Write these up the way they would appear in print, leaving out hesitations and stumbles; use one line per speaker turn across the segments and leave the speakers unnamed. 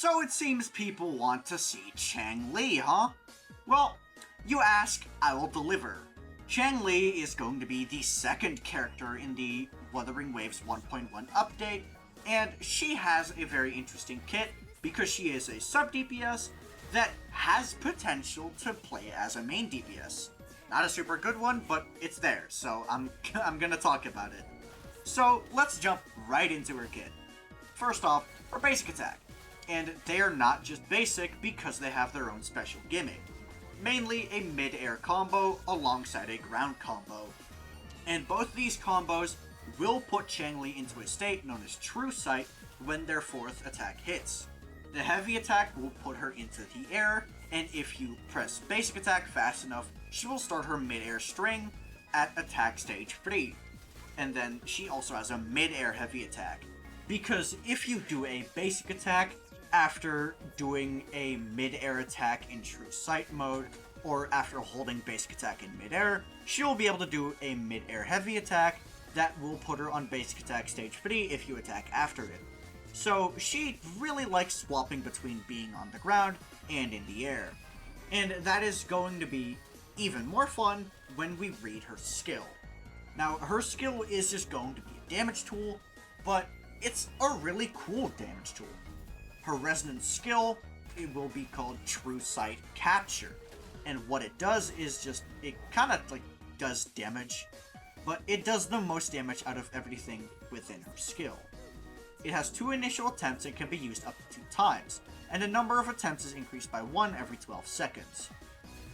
So it seems people want to see Changli, huh? Well, you ask, I will deliver. Changli is going to be the second character in the Wuthering Waves 1.1 update, and she has a very interesting kit because she is a sub DPS that has potential to play as a main DPS. Not a super good one, but it's there, so I'm gonna talk about it. So let's jump right into her kit. First off, her basic attack. And they are not just basic because they have their own special gimmick. Mainly a mid-air combo alongside a ground combo. And both these combos will put Changli into a state known as True Sight when their fourth attack hits. The heavy attack will put her into the air, and if you press basic attack fast enough, she will start her mid-air string at attack stage 3. And then she also has a mid-air heavy attack. Because if you do a basic attack after doing a mid-air attack in True Sight mode, or after holding basic attack in mid-air, she will be able to do a mid-air heavy attack that will put her on basic attack stage 3 if you attack after it. So she really likes swapping between being on the ground and in the air. And that is going to be even more fun when we read her skill. Now, her skill is just going to be a damage tool, but it's a really cool damage tool. Her resonance skill, it will be called True Sight Capture. And what it does is just, it kind of like does damage, but it does the most damage out of everything within her skill. It has 2 initial attempts and can be used up to 2 times, and the number of attempts is increased by 1 every 12 seconds.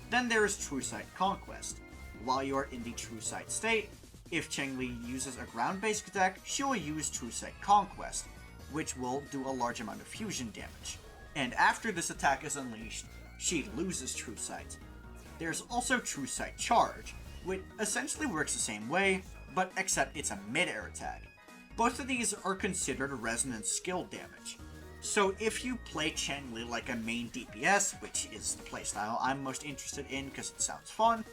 Then there is True Sight Conquest. While you are in the True Sight state, if Changli uses a ground basic attack, she will use True Sight Conquest, which will do a large amount of fusion damage. And after this attack is unleashed, she loses True Sight. There's also True Sight Charge, which essentially works the same way, but except it's a mid-air attack. Both of these are considered resonance skill damage. So if you play Changli like a main DPS, which is the playstyle I'm most interested in because it sounds fun,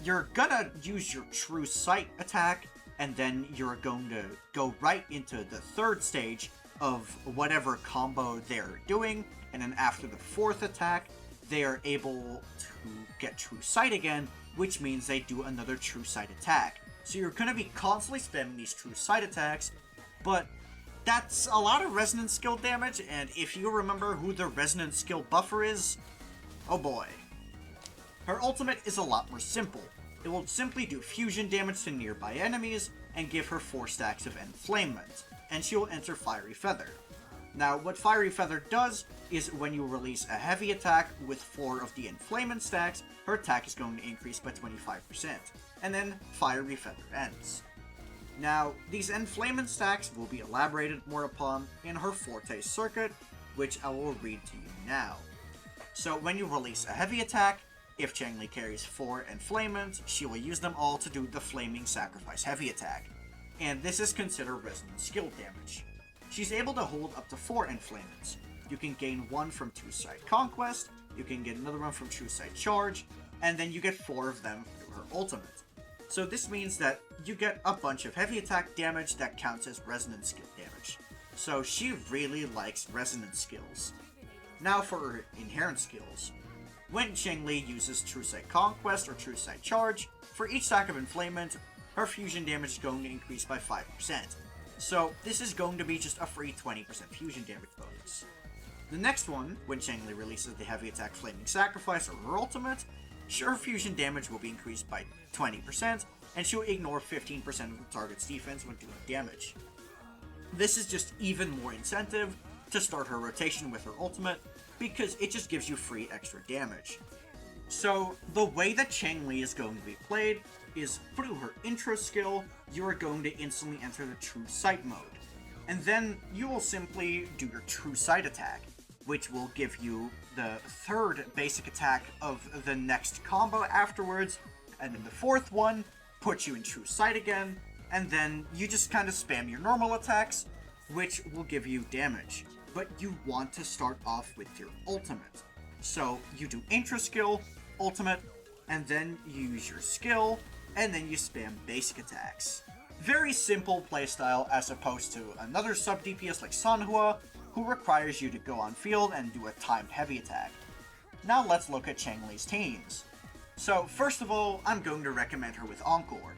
you're gonna use your True Sight attack, and then you're going to go right into the third stage of whatever combo they're doing, and then after the fourth attack, they are able to get True Sight again, which means they do another True Sight attack. So you're going to be constantly spamming these True Sight attacks, but that's a lot of resonance skill damage, and if you remember who the resonance skill buffer is, oh boy. Her ultimate is a lot more simple. It will simply do fusion damage to nearby enemies and give her 4 stacks of enflamement, and she will enter Fiery Feather. Now, what Fiery Feather does is when you release a heavy attack with 4 of the enflamement stacks, her attack is going to increase by 25%, and then Fiery Feather ends. Now, these enflamement stacks will be elaborated more upon in her Forte circuit, which I will read to you now. So when you release a heavy attack, if Changli carries 4 enflamements, she will use them all to do the Flaming Sacrifice heavy attack, and this is considered resonance skill damage. She's able to hold up to 4 enflamements. You can gain 1 from True Sight Conquest, you can get another one from True Sight Charge, and then you get 4 of them through her ultimate. So this means that you get a bunch of heavy attack damage that counts as resonance skill damage. So she really likes resonance skills. Now for her inherent skills. When Changli uses True Sight Conquest or True Sight Charge, for each stack of enflamement, her fusion damage is going to increase by 5%. So this is going to be just a free 20% fusion damage bonus. The next one, when Changli releases the heavy attack Flaming Sacrifice or her ultimate, her fusion damage will be increased by 20%, and she will ignore 15% of the target's defense when doing damage. This is just even more incentive to start her rotation with her ultimate, because it just gives you free extra damage. So the way that Changli is going to be played is through her intro skill, you are going to instantly enter the True Sight mode. And then you will simply do your True Sight attack, which will give you the 3rd basic attack of the next combo afterwards, and then the 4th one puts you in True Sight again, and then you just kind of spam your normal attacks, which will give you damage. But you want to start off with your ultimate. So you do intro skill, ultimate, and then you use your skill, and then you spam basic attacks. Very simple playstyle as opposed to another sub DPS like Sanhua, who requires you to go on field and do a timed heavy attack. Now let's look at Changli's teams. So first of all, I'm going to recommend her with Encore.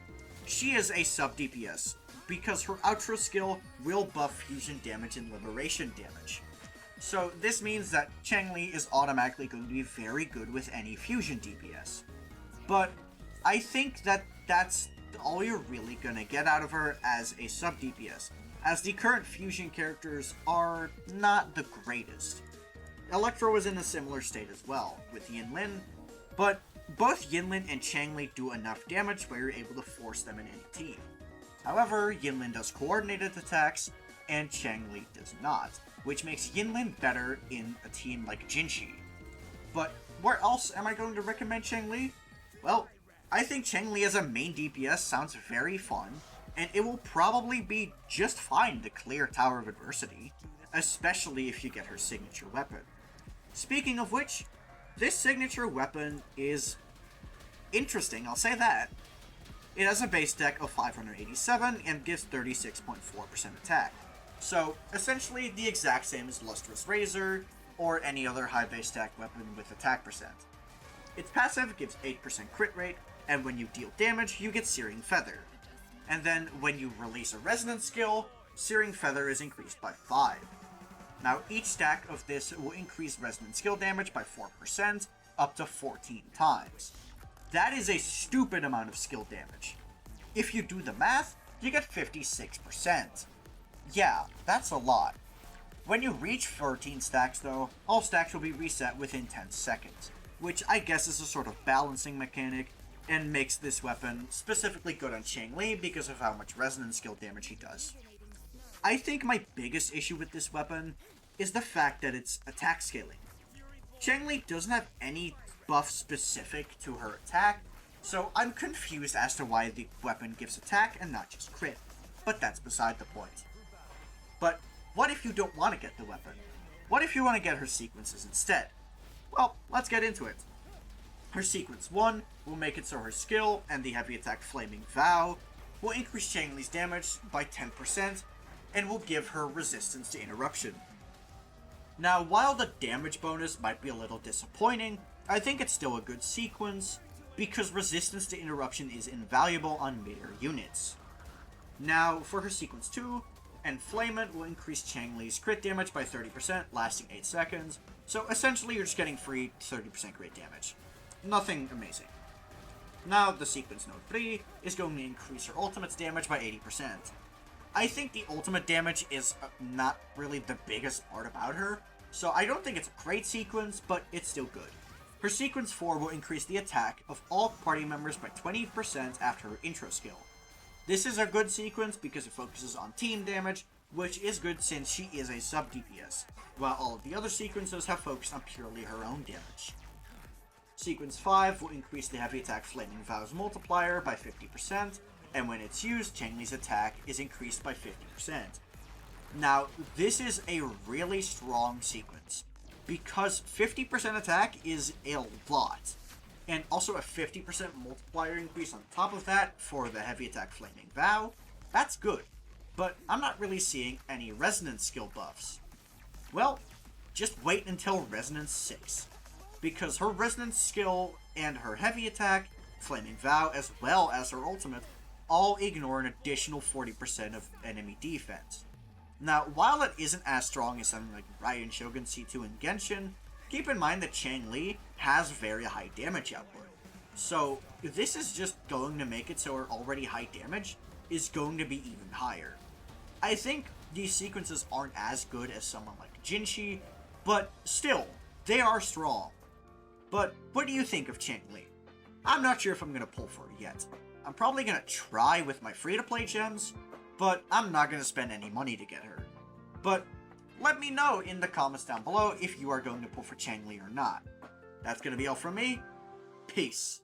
She is a sub DPS because her outro skill will buff fusion damage and liberation damage. So this means that Changli is automatically going to be very good with any fusion DPS. But I think that that's all you're really gonna get out of her as a sub DPS, as the current fusion characters are not the greatest. Electro is in a similar state as well, with Yinlin, but both Yinlin and Changli do enough damage where you're able to force them in any team. However, Yinlin does coordinated attacks, and Changli does not, which makes Yinlin better in a team like Jinshi. But where else am I going to recommend Changli? Well, I think Changli as a main DPS sounds very fun, and it will probably be just fine to clear Tower of Adversity, especially if you get her signature weapon. Speaking of which, this signature weapon is interesting, I'll say that. It has a base deck of 587 and gives 36.4% attack. So, essentially the exact same as Lustrous Razor, or any other high base deck weapon with attack percent. Its passive gives 8% crit rate, and when you deal damage, you get Searing Feather. And then, when you release a Resonance skill, Searing Feather is increased by 5. Now, each stack of this will increase Resonance skill damage by 4%, up to 14 times. That is a stupid amount of skill damage. If you do the math, you get 56%. Yeah, that's a lot. When you reach 14 stacks though, all stacks will be reset within 10 seconds, which I guess is a sort of balancing mechanic, and makes this weapon specifically good on Changli because of how much resonance skill damage he does. I think my biggest issue with this weapon is the fact that it's attack scaling. Changli doesn't have any buff specific to her attack, so I'm confused as to why the weapon gives attack and not just crit, but that's beside the point. But what if you don't want to get the weapon? What if you want to get her sequences instead? Well, let's get into it. Her sequence 1 will make it so her skill and the heavy attack Flaming Vow will increase Changli's damage by 10% and will give her resistance to interruption. Now, while the damage bonus might be a little disappointing, I think it's still a good sequence because resistance to interruption is invaluable on mid-air units. Now, for her sequence 2, Enflammement will increase Changli's crit damage by 30%, lasting 8 seconds, so essentially you're just getting free 30% crit damage. Nothing amazing. Now, the sequence node 3 is going to increase her ultimate's damage by 80%. I think the ultimate damage is not really the biggest part about her, so I don't think it's a great sequence, but it's still good. Her sequence 4 will increase the attack of all party members by 20% after her intro skill. This is a good sequence because it focuses on team damage, which is good since she is a sub DPS, while all of the other sequences have focused on purely her own damage. Sequence 5 will increase the heavy attack Flaming Vow's multiplier by 50%, and when it's used, Changli's attack is increased by 50%. Now, this is a really strong sequence, because 50% attack is a lot, and also a 50% multiplier increase on top of that for the heavy attack Flaming Vow. That's good, but I'm not really seeing any resonance skill buffs. Well, just wait until Resonance 6, because her resonance skill and her heavy attack, Flaming Vow, as well as her ultimate, all ignore an additional 40% of enemy defense. Now, while it isn't as strong as something like Ryan Shogun C2 and Genshin, keep in mind that Changli has very high damage output. So, this is just going to make it so her already high damage is going to be even higher. I think these sequences aren't as good as someone like Jinshi, but still, they are strong. But what do you think of Changli? I'm not sure if I'm going to pull for her yet. I'm probably going to try with my free-to-play gems, but I'm not going to spend any money to get her. But let me know in the comments down below if you are going to pull for Changli or not. That's going to be all from me. Peace.